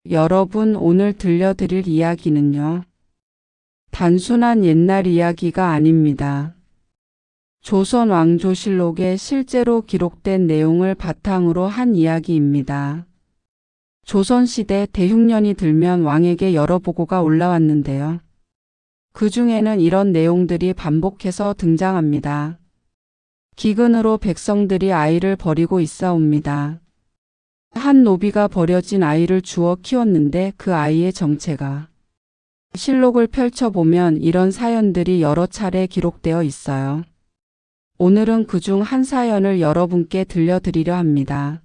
여러분, 오늘 들려드릴 이야기는요, 단순한 옛날 이야기가 아닙니다. 조선 왕조실록에 실제로 기록된 내용을 바탕으로 한 이야기입니다. 조선시대 대흉년이 들면 왕에게 여러 보고가 올라왔는데요. 그 중에는 이런 내용들이 반복해서 등장합니다. 기근으로 백성들이 아이를 버리고 있사옵니다. 한 노비가 버려진 아이를 주워 키웠는데 그 아이의 정체가 실록을 펼쳐보면 이런 사연들이 여러 차례 기록되어 있어요. 오늘은 그중 한 사연을 여러분께 들려드리려 합니다.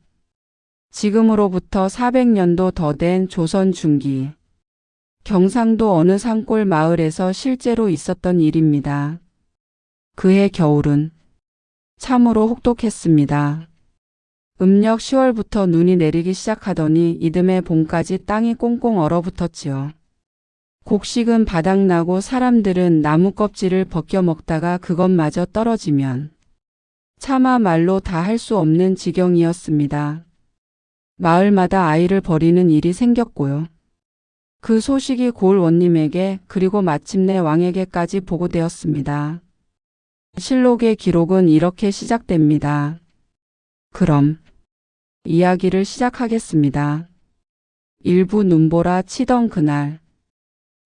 지금으로부터 400년도 더 된 조선 중기, 경상도 어느 산골 마을에서 실제로 있었던 일입니다. 그해 겨울은 참으로 혹독했습니다. 음력 10월부터 눈이 내리기 시작하더니 이듬해 봄까지 땅이 꽁꽁 얼어붙었지요. 곡식은 바닥나고 사람들은 나무 껍질을 벗겨 먹다가 그것마저 떨어지면 차마 말로 다 할 수 없는 지경이었습니다. 마을마다 아이를 버리는 일이 생겼고요. 그 소식이 고을 원님에게 그리고 마침내 왕에게까지 보고되었습니다. 실록의 기록은 이렇게 시작됩니다. 그럼 이야기를 시작하겠습니다. 일부 눈보라 치던 그날,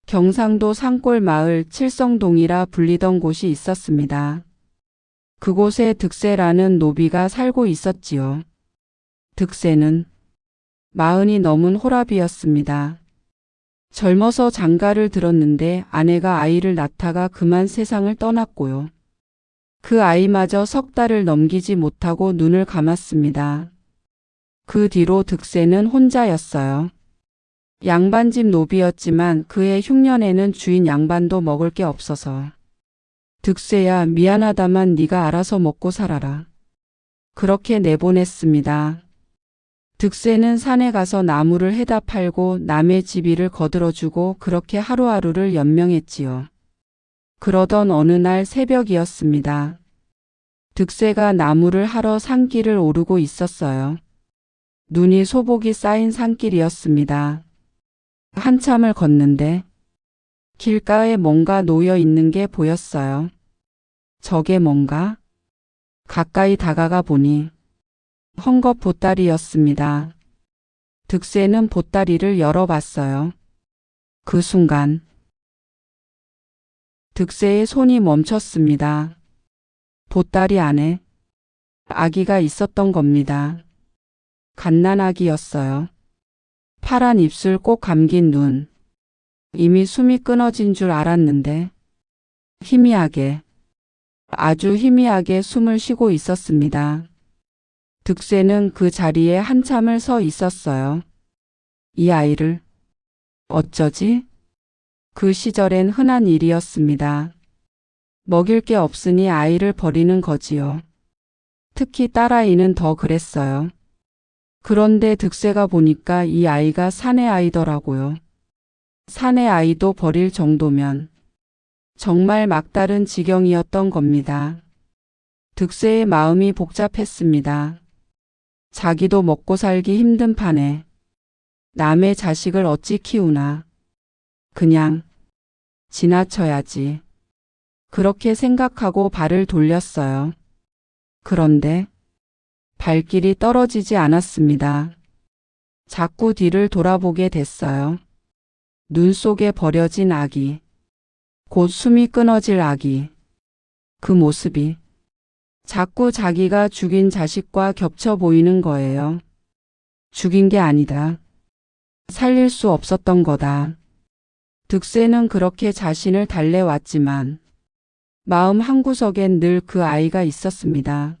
경상도 산골 마을 칠성동이라 불리던 곳이 있었습니다. 그곳에 득세라는 노비가 살고 있었지요. 득세는 40이 넘은 호랍이었습니다. 젊어서 장가를 들었는데 아내가 아이를 낳다가 그만 세상을 떠났고요. 그 아이마저 석 달을 넘기지 못하고 눈을 감았습니다. 그 뒤로 득세는 혼자였어요. 양반집 노비였지만 그해 흉년에는 주인 양반도 먹을 게 없어서 득세야 미안하다만 네가 알아서 먹고 살아라. 그렇게 내보냈습니다. 득세는 산에 가서 나무를 해다 팔고 남의 집이를 거들어주고 그렇게 하루하루를 연명했지요. 그러던 어느 날 새벽이었습니다. 득세가 나무를 하러 산길을 오르고 있었어요. 눈이 소복이 쌓인 산길이었습니다. 한참을 걷는데 길가에 뭔가 놓여 있는 게 보였어요. 저게 뭔가? 가까이 다가가 보니 헝겊 보따리였습니다. 득세는 보따리를 열어봤어요. 그 순간 득세의 손이 멈췄습니다. 보따리 안에 아기가 있었던 겁니다. 갓난아기였어요. 파란 입술 꼭 감긴 눈. 이미 숨이 끊어진 줄 알았는데 희미하게, 아주 희미하게 숨을 쉬고 있었습니다. 득세는 그 자리에 한참을 서 있었어요. 이 아이를 어쩌지? 그 시절엔 흔한 일이었습니다. 먹일 게 없으니 아이를 버리는 거지요. 특히 딸아이는 더 그랬어요. 그런데 득세가 보니까 이 아이가 사내 아이더라고요. 사내 아이도 버릴 정도면 정말 막다른 지경이었던 겁니다. 득세의 마음이 복잡했습니다. 자기도 먹고 살기 힘든 판에 남의 자식을 어찌 키우나. 그냥 지나쳐야지. 그렇게 생각하고 발을 돌렸어요. 그런데 발길이 떨어지지 않았습니다. 자꾸 뒤를 돌아보게 됐어요. 눈 속에 버려진 아기. 곧 숨이 끊어질 아기. 그 모습이 자꾸 자기가 죽인 자식과 겹쳐 보이는 거예요. 죽인 게 아니다. 살릴 수 없었던 거다. 득세는 그렇게 자신을 달래왔지만 마음 한구석엔 늘 그 아이가 있었습니다.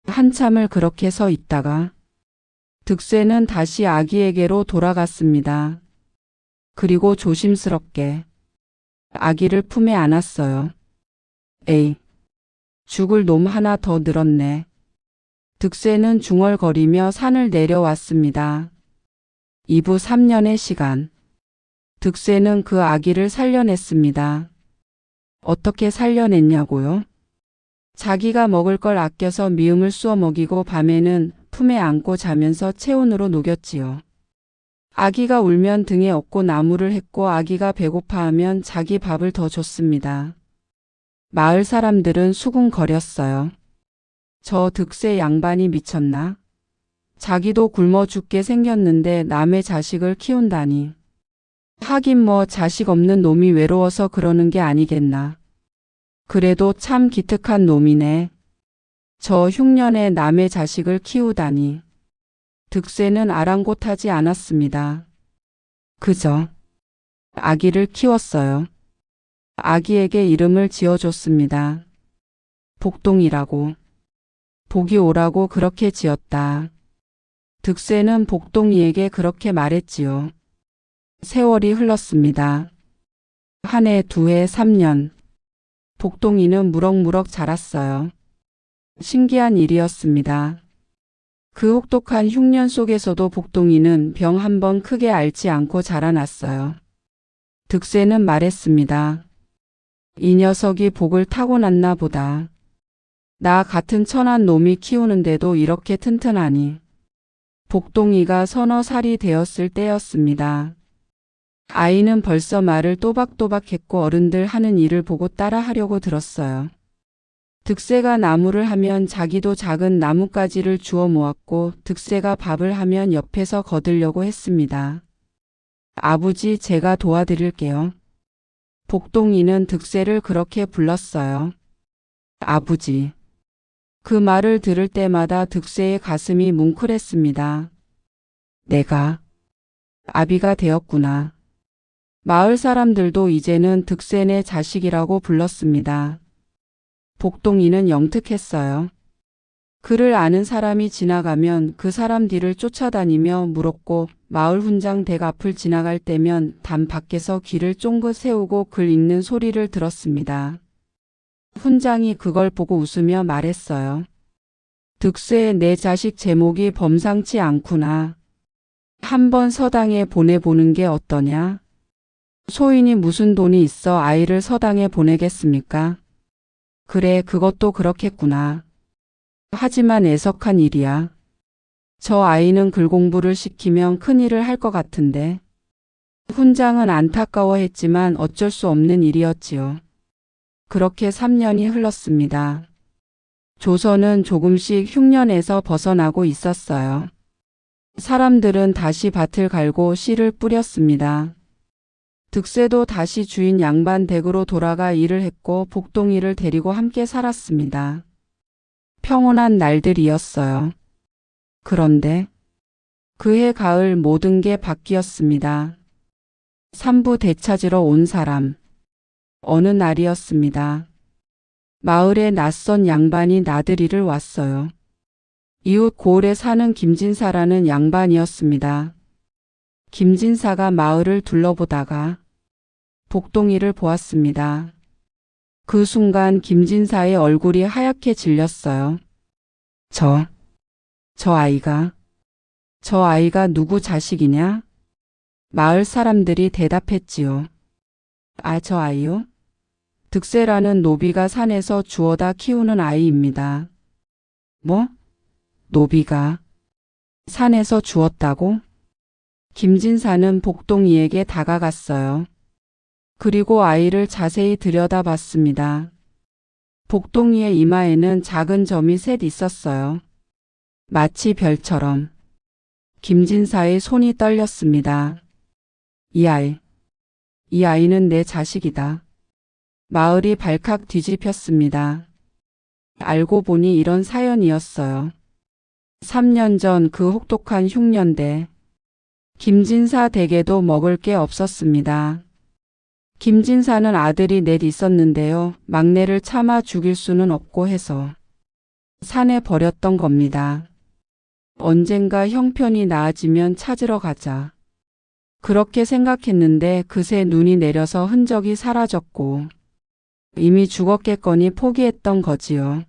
한참을 그렇게 서 있다가 득세는 다시 아기에게로 돌아갔습니다. 그리고 조심스럽게 아기를 품에 안았어요. 에이, 죽을 놈 하나 더 늘었네. 득세는 중얼거리며 산을 내려왔습니다. 이부 3년의 시간. 득세는 그 아기를 살려냈습니다. 어떻게 살려냈냐고요? 자기가 먹을 걸 아껴서 미음을 쑤어 먹이고 밤에는 품에 안고 자면서 체온으로 녹였지요. 아기가 울면 등에 업고 나무를 했고 아기가 배고파하면 자기 밥을 더 줬습니다. 마을 사람들은 수군거렸어요. 저 득세 양반이 미쳤나? 자기도 굶어 죽게 생겼는데 남의 자식을 키운다니. 하긴 뭐 자식 없는 놈이 외로워서 그러는 게 아니겠나. 그래도 참 기특한 놈이네. 저 흉년에 남의 자식을 키우다니. 득세는 아랑곳하지 않았습니다. 그저 아기를 키웠어요. 아기에게 이름을 지어줬습니다. 복동이라고. 복이 오라고 그렇게 지었다. 득세는 복동이에게 그렇게 말했지요. 세월이 흘렀습니다. 한 해, 두 해, 3년. 복동이는 무럭무럭 자랐어요. 신기한 일이었습니다. 그 혹독한 흉년 속에서도 복동이는 병 한 번 크게 앓지 않고 자라났어요. 득세는 말했습니다. 이 녀석이 복을 타고났나 보다. 나 같은 천한 놈이 키우는데도 이렇게 튼튼하니. 복동이가 서너 살이 되었을 때였습니다. 아이는 벌써 말을 또박또박 했고 어른들 하는 일을 보고 따라 하려고 들었어요. 득세가 나무를 하면 자기도 작은 나뭇가지를 주워 모았고 득세가 밥을 하면 옆에서 거들려고 했습니다. 아버지, 제가 도와드릴게요. 복동이는 득세를 그렇게 불렀어요. 아버지. 그 말을 들을 때마다 득세의 가슴이 뭉클했습니다. 내가 아비가 되었구나. 마을 사람들도 이제는 득세네 자식이라고 불렀습니다. 복동이는 영특했어요. 그를 아는 사람이 지나가면 그 사람 뒤를 쫓아다니며 물었고 마을 훈장 댁 앞을 지나갈 때면 담 밖에서 귀를 쫑긋 세우고 글 읽는 소리를 들었습니다. 훈장이 그걸 보고 웃으며 말했어요. 득세, 내 자식 제목이 범상치 않구나. 한번 서당에 보내보는 게 어떠냐? 소인이 무슨 돈이 있어 아이를 서당에 보내겠습니까? 그래, 그것도 그렇겠구나. 하지만 애석한 일이야. 저 아이는 글 공부를 시키면 큰일을 할 것 같은데. 훈장은 안타까워했지만 어쩔 수 없는 일이었지요. 그렇게 3년이 흘렀습니다. 조선은 조금씩 흉년에서 벗어나고 있었어요. 사람들은 다시 밭을 갈고 씨를 뿌렸습니다. 득세도 다시 주인 양반 댁으로 돌아가 일을 했고 복동이를 데리고 함께 살았습니다. 평온한 날들이었어요. 그런데 그해 가을 모든 게 바뀌었습니다. 산부 되찾으러 온 사람. 어느 날이었습니다. 마을에 낯선 양반이 나들이를 왔어요. 이웃 고을에 사는 김진사라는 양반이었습니다. 김진사가 마을을 둘러보다가 복동이를 보았습니다. 그 순간 김진사의 얼굴이 하얗게 질렸어요. 저 아이가 누구 자식이냐? 마을 사람들이 대답했지요. 아, 저 아이요? 득세라는 노비가 산에서 주워다 키우는 아이입니다. 뭐? 노비가 산에서 주웠다고? 김진사는 복동이에게 다가갔어요. 그리고 아이를 자세히 들여다봤습니다. 복동이의 이마에는 작은 점이 셋 있었어요. 마치 별처럼. 김진사의 손이 떨렸습니다. 이 아이는 내 자식이다. 마을이 발칵 뒤집혔습니다. 알고 보니 이런 사연이었어요. 3년 전 그 혹독한 흉년대. 김진사 댁에도 먹을 게 없었습니다. 김진사는 아들이 넷 있었는데요. 막내를 참아 죽일 수는 없고 해서 산에 버렸던 겁니다. 언젠가 형편이 나아지면 찾으러 가자. 그렇게 생각했는데 그새 눈이 내려서 흔적이 사라졌고 이미 죽었겠거니 포기했던 거지요.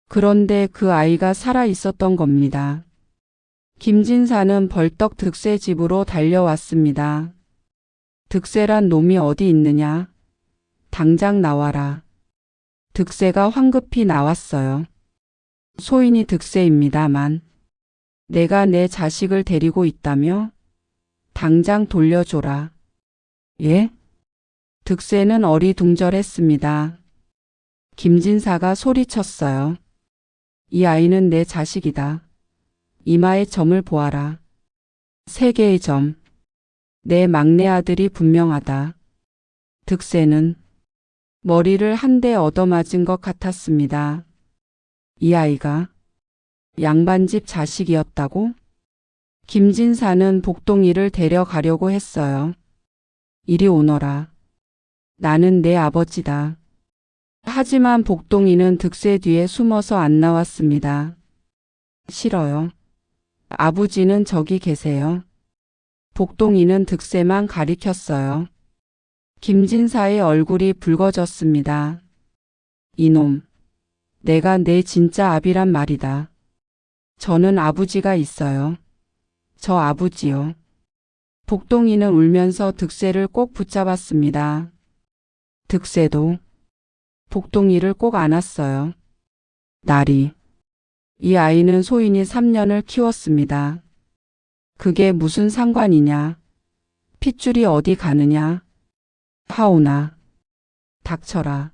그런데 그 아이가 살아 있었던 겁니다. 김진사는 벌떡 득세 집으로 달려왔습니다. 득세란 놈이 어디 있느냐? 당장 나와라. 득세가 황급히 나왔어요. 소인이 득세입니다만 내가 내 자식을 데리고 있다며? 당장 돌려줘라. 예? 득세는 어리둥절했습니다. 김진사가 소리쳤어요. 이 아이는 내 자식이다. 이마에 점을 보아라. 3개의 점. 내 막내 아들이 분명하다. 득세는 머리를 한 대 얻어맞은 것 같았습니다. 이 아이가 양반집 자식이었다고? 김진사는 복동이를 데려가려고 했어요. 이리 오너라. 나는 내 아버지다. 하지만 복동이는 득세 뒤에 숨어서 안 나왔습니다. 싫어요. 아버지는 저기 계세요. 복동이는 득세만 가리켰어요. 김진사의 얼굴이 붉어졌습니다. 이놈, 내가 내 진짜 아비란 말이다. 저는 아버지가 있어요. 저 아버지요. 복동이는 울면서 득세를 꼭 붙잡았습니다. 득세도 복동이를 꼭 안았어요. 나리, 이 아이는 소인이 3년을 키웠습니다. 그게 무슨 상관이냐? 핏줄이 어디 가느냐? 하오나, 닥쳐라.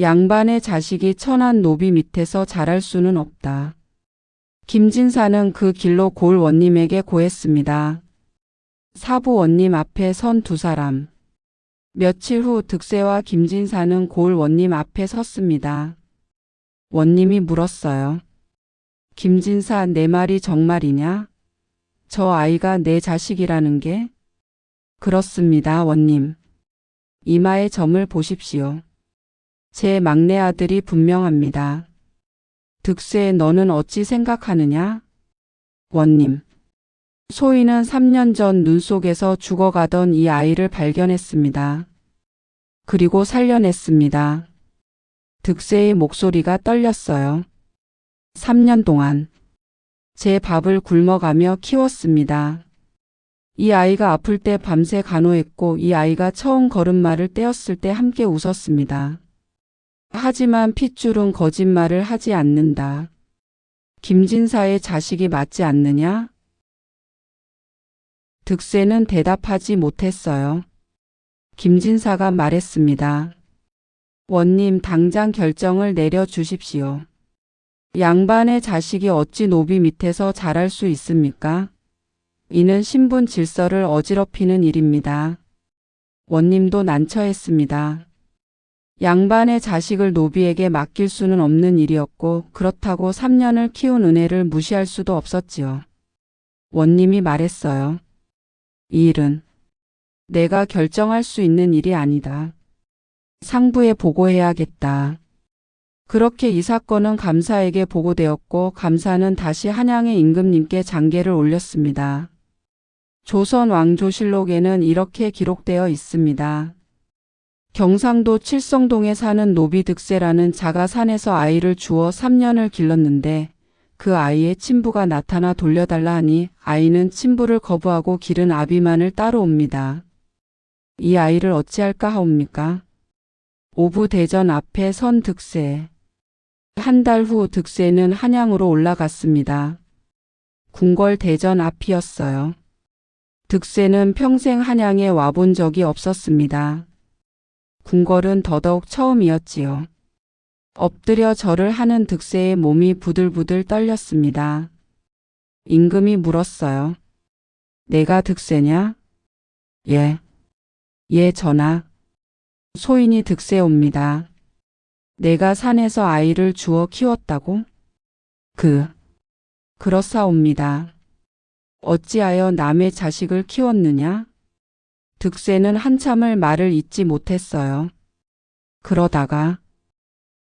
양반의 자식이 천한 노비 밑에서 자랄 수는 없다. 김진사는 그 길로 골 원님에게 고했습니다. 사부 원님 앞에 선 2사람. 며칠 후 득세와 김진사는 골 원님 앞에 섰습니다. 원님이 물었어요. 김진사, 내 말이 정말이냐? 저 아이가 내 자식이라는 게? 그렇습니다, 원님. 이마에 점을 보십시오. 제 막내 아들이 분명합니다. 득세, 너는 어찌 생각하느냐? 원님. 소인은 3년 전 눈 속에서 죽어가던 이 아이를 발견했습니다. 그리고 살려냈습니다. 득세의 목소리가 떨렸어요. 3년 동안 제 밥을 굶어가며 키웠습니다. 이 아이가 아플 때 밤새 간호했고 이 아이가 처음 걸음마를 떼었을 때 함께 웃었습니다. 하지만 핏줄은 거짓말을 하지 않는다. 김진사의 자식이 맞지 않느냐? 득세는 대답하지 못했어요. 김진사가 말했습니다. 원님, 당장 결정을 내려주십시오. 양반의 자식이 어찌 노비 밑에서 자랄 수 있습니까? 이는 신분 질서를 어지럽히는 일입니다. 원님도 난처했습니다. 양반의 자식을 노비에게 맡길 수는 없는 일이었고 그렇다고 3년을 키운 은혜를 무시할 수도 없었지요. 원님이 말했어요. 이 일은 내가 결정할 수 있는 일이 아니다. 상부에 보고해야겠다. 그렇게 이 사건은 감사에게 보고되었고 감사는 다시 한양의 임금님께 장계를 올렸습니다. 조선 왕조실록에는 이렇게 기록되어 있습니다. 경상도 칠성동에 사는 노비 득세라는 자가 산에서 아이를 주어 3년을 길렀는데 그 아이의 친부가 나타나 돌려달라 하니 아이는 친부를 거부하고 기른 아비만을 따라옵니다. 이 아이를 어찌할까 하옵니까? 오부 대전 앞에 선 득세. 한 달 후 득세는 한양으로 올라갔습니다. 궁궐 대전 앞이었어요. 득세는 평생 한양에 와본 적이 없었습니다. 궁궐은 더더욱 처음이었지요. 엎드려 절을 하는 득세의 몸이 부들부들 떨렸습니다. 임금이 물었어요. 내가 득세냐? 예. 예, 전하. 소인이 득세옵니다. 내가 산에서 아이를 주어 키웠다고? 그렇사옵니다. 어찌하여 남의 자식을 키웠느냐? 득세는 한참을 말을 잇지 못했어요. 그러다가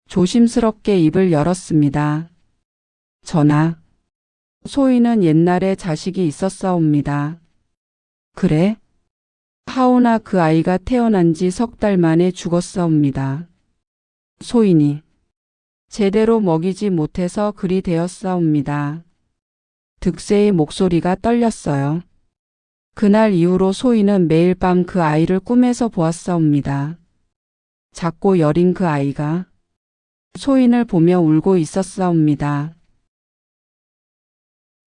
조심스럽게 입을 열었습니다. 전하, 소인은 옛날에 자식이 있었사옵니다. 그래? 하오나 그 아이가 태어난 지 3달 만에 죽었사옵니다. 소인이 제대로 먹이지 못해서 그리 되었사옵니다. 득세의 목소리가 떨렸어요. 그날 이후로 소인은 매일 밤 그 아이를 꿈에서 보았사옵니다. 작고 여린 그 아이가 소인을 보며 울고 있었사옵니다.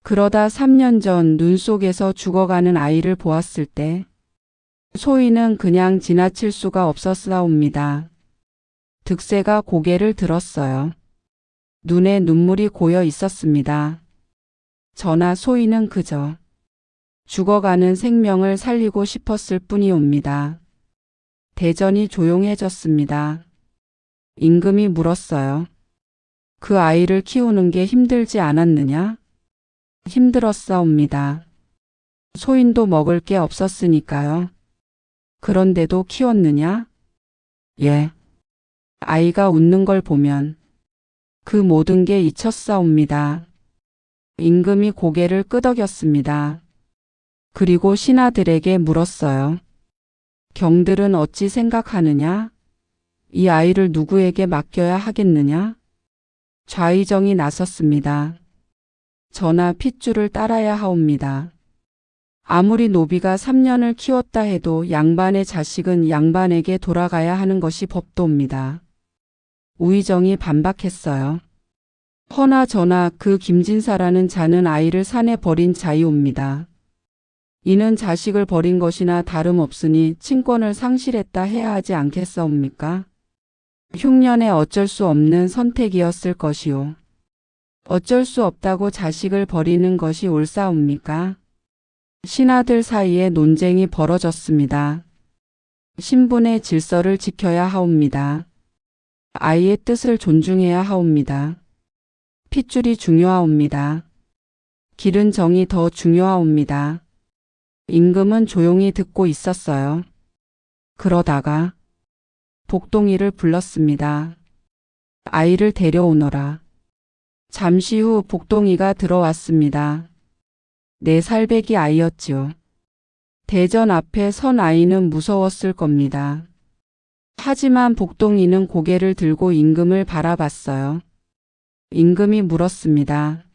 그러다 3년 전 눈 속에서 죽어가는 아이를 보았을 때 소희는 그냥 지나칠 수가 없었사옵니다. 득세가 고개를 들었어요. 눈에 눈물이 고여 있었습니다. 저나 소희는 그저 죽어가는 생명을 살리고 싶었을 뿐이옵니다. 대전이 조용해졌습니다. 임금이 물었어요. 그 아이를 키우는 게 힘들지 않았느냐? 힘들었사옵니다. 소인도 먹을 게 없었으니까요. 그런데도 키웠느냐? 예. 아이가 웃는 걸 보면 그 모든 게 잊혔사옵니다. 임금이 고개를 끄덕였습니다. 그리고 신하들에게 물었어요. 경들은 어찌 생각하느냐? 이 아이를 누구에게 맡겨야 하겠느냐? 좌의정이 나섰습니다. 저나 핏줄을 따라야 하옵니다. 아무리 노비가 3년을 키웠다 해도 양반의 자식은 양반에게 돌아가야 하는 것이 법도입니다. 우의정이 반박했어요. 허나 저나 그 김진사라는 자는 아이를 산에 버린 자이옵니다. 이는 자식을 버린 것이나 다름없으니 친권을 상실했다 해야 하지 않겠사옵니까? 흉년에 어쩔 수 없는 선택이었을 것이요. 어쩔 수 없다고 자식을 버리는 것이 옳사옵니까? 신하들 사이에 논쟁이 벌어졌습니다. 신분의 질서를 지켜야 하옵니다. 아이의 뜻을 존중해야 하옵니다. 핏줄이 중요하옵니다. 기른 정이 더 중요하옵니다. 임금은 조용히 듣고 있었어요. 그러다가 복동이를 불렀습니다. 아이를 데려오너라. 잠시 후 복동이가 들어왔습니다. 4살배기 아이였지요. 대전 앞에 선 아이는 무서웠을 겁니다. 하지만 복동이는 고개를 들고 임금을 바라봤어요. 임금이 물었습니다.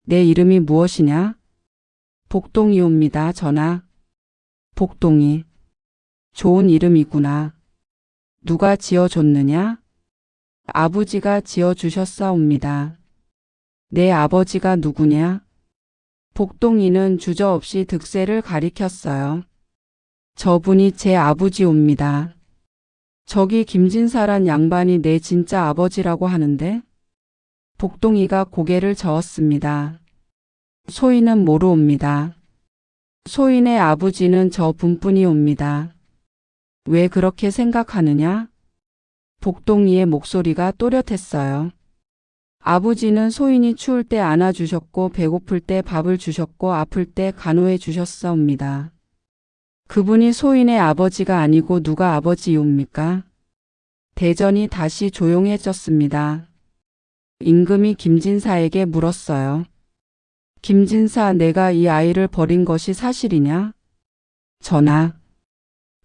내 이름이 무엇이냐? 복동이옵니다, 전하. 복동이. 좋은 이름이구나. 누가 지어줬느냐? 아버지가 지어주셨사옵니다. 내 아버지가 누구냐? 복동이는 주저없이 득세를 가리켰어요. 저분이 제 아버지옵니다. 저기 김진사란 양반이 내 진짜 아버지라고 하는데? 복동이가 고개를 저었습니다. 소인은 모르옵니다. 소인의 아버지는 저 분뿐이옵니다. 왜 그렇게 생각하느냐? 복동이의 목소리가 또렷했어요. 아버지는 소인이 추울 때 안아주셨고 배고플 때 밥을 주셨고 아플 때 간호해 주셨사옵니다. 그분이 소인의 아버지가 아니고 누가 아버지이옵니까? 대전이 다시 조용해졌습니다. 임금이 김진사에게 물었어요. 김진사, 내가 이 아이를 버린 것이 사실이냐? 전하,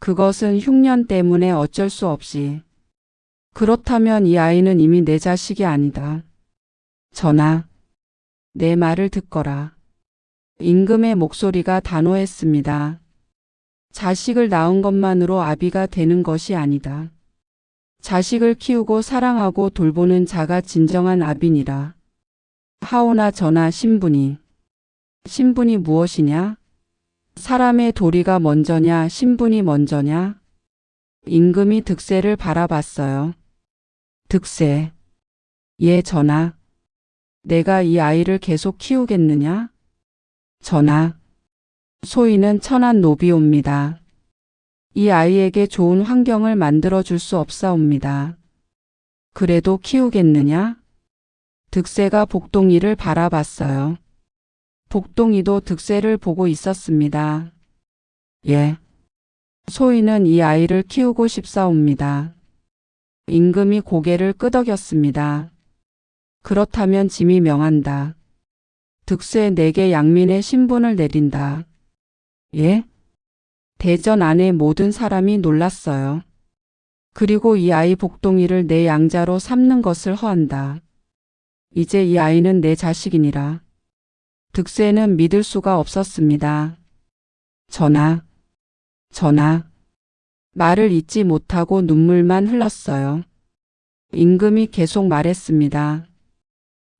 그것은 흉년 때문에 어쩔 수 없이. 그렇다면 이 아이는 이미 내 자식이 아니다. 전하, 내 말을 듣거라. 임금의 목소리가 단호했습니다. 자식을 낳은 것만으로 아비가 되는 것이 아니다. 자식을 키우고 사랑하고 돌보는 자가 진정한 아비니라. 하오나 전하, 신분이 무엇이냐? 사람의 도리가 먼저냐, 신분이 먼저냐? 임금이 득세를 바라봤어요. 득세. 예, 전하. 내가 이 아이를 계속 키우겠느냐? 전하. 소인은 천한 노비옵니다. 이 아이에게 좋은 환경을 만들어 줄 수 없사옵니다. 그래도 키우겠느냐? 득세가 복동이를 바라봤어요. 복동이도 득세를 보고 있었습니다. 예. 소인은 이 아이를 키우고 싶사옵니다. 임금이 고개를 끄덕였습니다. 그렇다면 짐이 명한다. 득세 내게 양민의 신분을 내린다. 예? 대전 안에 모든 사람이 놀랐어요. 그리고 이 아이 복동이를 내 양자로 삼는 것을 허한다. 이제 이 아이는 내 자식이니라. 득세는 믿을 수가 없었습니다. 전하. 말을 잇지 못하고 눈물만 흘렀어요. 임금이 계속 말했습니다.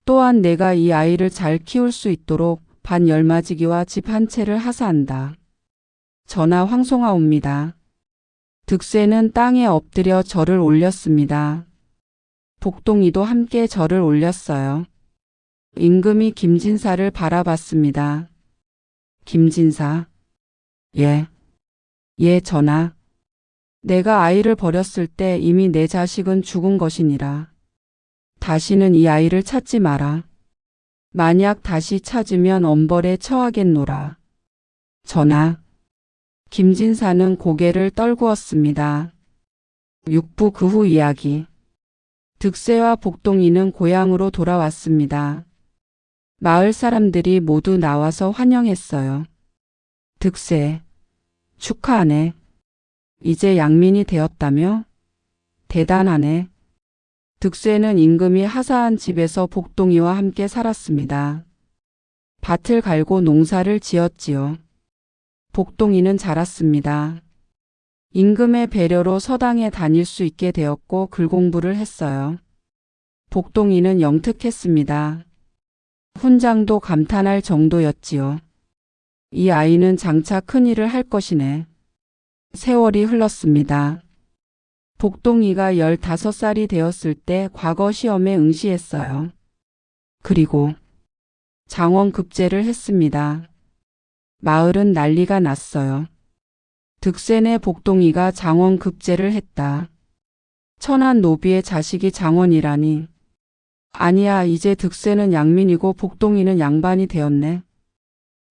또한 내가 이 아이를 잘 키울 수 있도록 반 열맞이기와 집 한 채를 하사한다. 전하 황송하옵니다. 득세는 땅에 엎드려 절을 올렸습니다. 복동이도 함께 절을 올렸어요. 임금이 김진사를 바라봤습니다. 김진사. 예. 예, 전하. 내가 아이를 버렸을 때 이미 내 자식은 죽은 것이니라. 다시는 이 아이를 찾지 마라. 만약 다시 찾으면 엄벌에 처하겠노라. 전하. 김진사는 고개를 떨구었습니다. 6부 그 후 이야기. 득세와 복동이는 고향으로 돌아왔습니다. 마을 사람들이 모두 나와서 환영했어요. 득세. 축하하네. 이제 양민이 되었다며? 대단하네. 득세는 임금이 하사한 집에서 복동이와 함께 살았습니다. 밭을 갈고 농사를 지었지요. 복동이는 자랐습니다. 임금의 배려로 서당에 다닐 수 있게 되었고 글 공부를 했어요. 복동이는 영특했습니다. 훈장도 감탄할 정도였지요. 이 아이는 장차 큰일을 할 것이네. 세월이 흘렀습니다. 복동이가 15살이 되었을 때 과거 시험에 응시했어요. 그리고 장원급제를 했습니다. 마을은 난리가 났어요. 득세네 복동이가 장원급제를 했다. 천한 노비의 자식이 장원이라니. 아니야, 이제 득세는 양민이고 복동이는 양반이 되었네.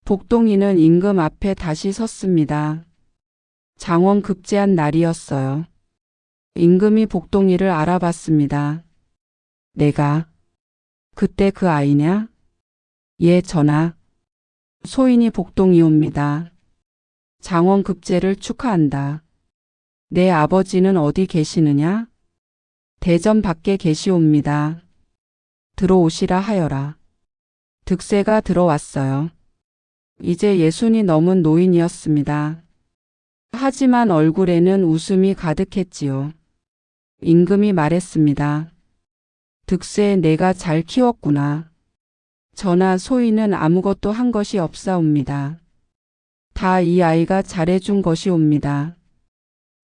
복동이는 임금 앞에 다시 섰습니다. 장원급제한 날이었어요. 임금이 복동이를 알아봤습니다. 내가 그때 그 아이냐? 예, 전하. 소인이 복동이옵니다. 장원급제를 축하한다. 내 아버지는 어디 계시느냐? 대전 밖에 계시옵니다. 들어오시라 하여라. 득세가 들어왔어요. 이제 60이 넘은 노인이었습니다. 하지만 얼굴에는 웃음이 가득했지요. 임금이 말했습니다. 득세, 내가 잘 키웠구나. 전하, 소인은 아무것도 한 것이 없사옵니다. 다 이 아이가 잘해준 것이옵니다.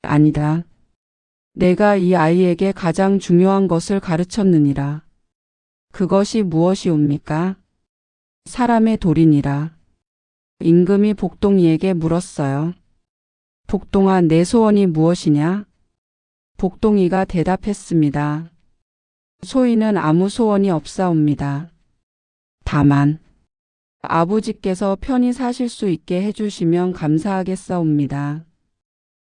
아니다. 내가 이 아이에게 가장 중요한 것을 가르쳤느니라. 그것이 무엇이옵니까? 사람의 도리니라. 임금이 복동이에게 물었어요. 복동아, 내 소원이 무엇이냐? 복동이가 대답했습니다. 소인은 아무 소원이 없사옵니다. 다만 아버지께서 편히 사실 수 있게 해주시면 감사하겠사옵니다.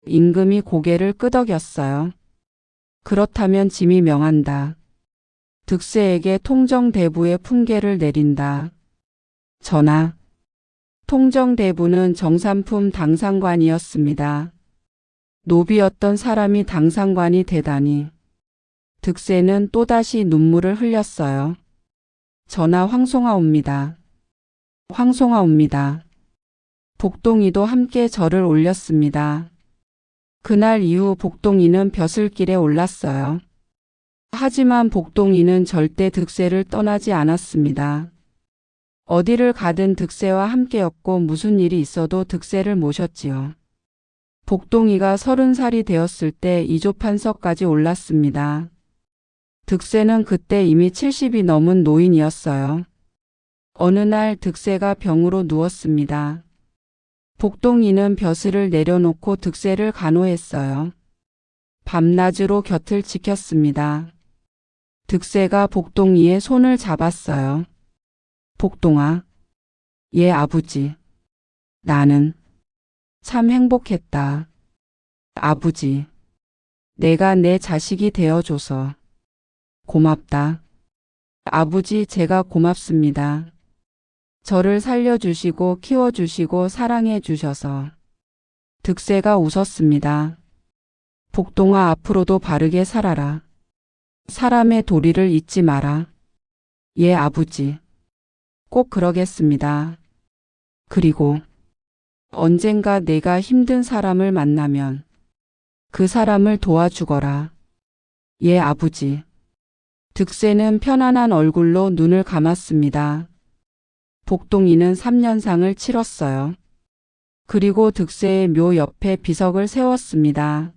임금이 고개를 끄덕였어요. 그렇다면 짐이 명한다. 득세에게 통정대부의 품계를 내린다. 전하. 통정대부는 정삼품 당상관이었습니다. 노비였던 사람이 당상관이 되다니. 득세는 또다시 눈물을 흘렸어요. 전하, 황송하옵니다. 황송하옵니다. 복동이도 함께 절을 올렸습니다. 그날 이후 복동이는 벼슬길에 올랐어요. 하지만 복동이는 절대 득세를 떠나지 않았습니다. 어디를 가든 득세와 함께였고 무슨 일이 있어도 득세를 모셨지요. 복동이가 30살이 되었을 때 이조판서까지 올랐습니다. 득세는 그때 이미 70이 넘은 노인이었어요. 어느 날 득세가 병으로 누웠습니다. 복동이는 벼슬을 내려놓고 득세를 간호했어요. 밤낮으로 곁을 지켰습니다. 득세가 복동이의 손을 잡았어요. 복동아. 예, 아버지. 나는 참 행복했다. 아버지. 내가 내 자식이 되어줘서 고맙다. 아버지, 제가 고맙습니다. 저를 살려주시고 키워주시고 사랑해주셔서. 득세가 웃었습니다. 복동아, 앞으로도 바르게 살아라. 사람의 도리를 잊지 마라. 예, 아버지. 꼭 그러겠습니다. 그리고 언젠가 내가 힘든 사람을 만나면 그 사람을 도와주거라. 예, 아버지. 득세는 편안한 얼굴로 눈을 감았습니다. 복동이는 3년상을 치렀어요. 그리고 득세의 묘 옆에 비석을 세웠습니다.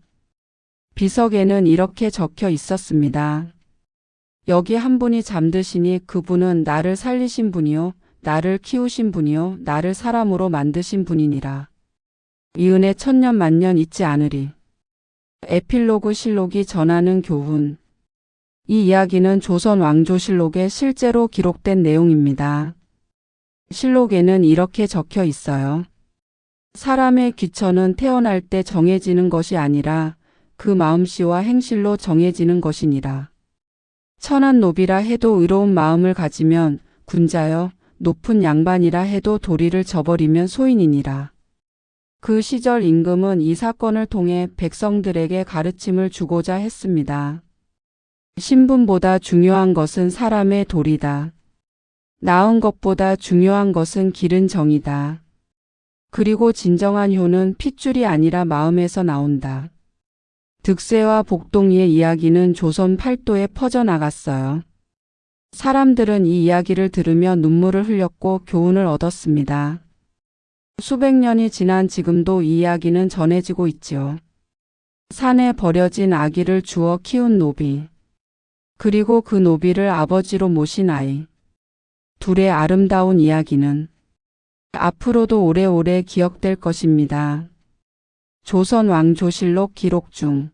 비석에는 이렇게 적혀 있었습니다. 여기 한 분이 잠드시니 그분은 나를 살리신 분이요, 나를 키우신 분이요, 나를 사람으로 만드신 분이니라. 이 은혜 천년 만년 잊지 않으리. 에필로그 실록이 전하는 교훈. 이 이야기는 조선 왕조실록에 실제로 기록된 내용입니다. 실록에는 이렇게 적혀 있어요. 사람의 귀천은 태어날 때 정해지는 것이 아니라 그 마음씨와 행실로 정해지는 것이니라. 천한 노비라 해도 의로운 마음을 가지면 군자여, 높은 양반이라 해도 도리를 저버리면 소인이니라. 그 시절 임금은 이 사건을 통해 백성들에게 가르침을 주고자 했습니다. 신분보다 중요한 것은 사람의 도리다. 나은 것보다 중요한 것은 기른 정이다. 그리고 진정한 효는 핏줄이 아니라 마음에서 나온다. 득세와 복동이의 이야기는 조선 팔도에 퍼져나갔어요. 사람들은 이 이야기를 들으며 눈물을 흘렸고 교훈을 얻었습니다. 수백 년이 지난 지금도 이 이야기는 전해지고 있지요. 산에 버려진 아기를 주워 키운 노비. 그리고 그 노비를 아버지로 모신 아이. 둘의 아름다운 이야기는 앞으로도 오래오래 기억될 것입니다. 조선 왕조실록 기록 중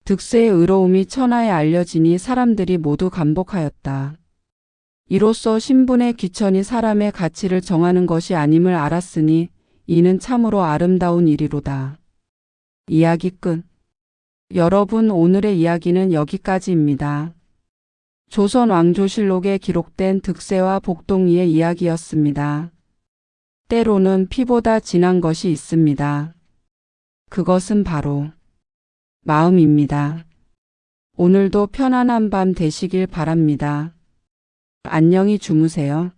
득세의 의로움이 천하에 알려지니 사람들이 모두 감복하였다. 이로써 신분의 귀천이 사람의 가치를 정하는 것이 아님을 알았으니 이는 참으로 아름다운 일이로다. 이야기 끝. 여러분, 오늘의 이야기는 여기까지입니다. 조선 왕조실록에 기록된 득세와 복동이의 이야기였습니다. 때로는 피보다 진한 것이 있습니다. 그것은 바로 마음입니다. 오늘도 편안한 밤 되시길 바랍니다. 안녕히 주무세요.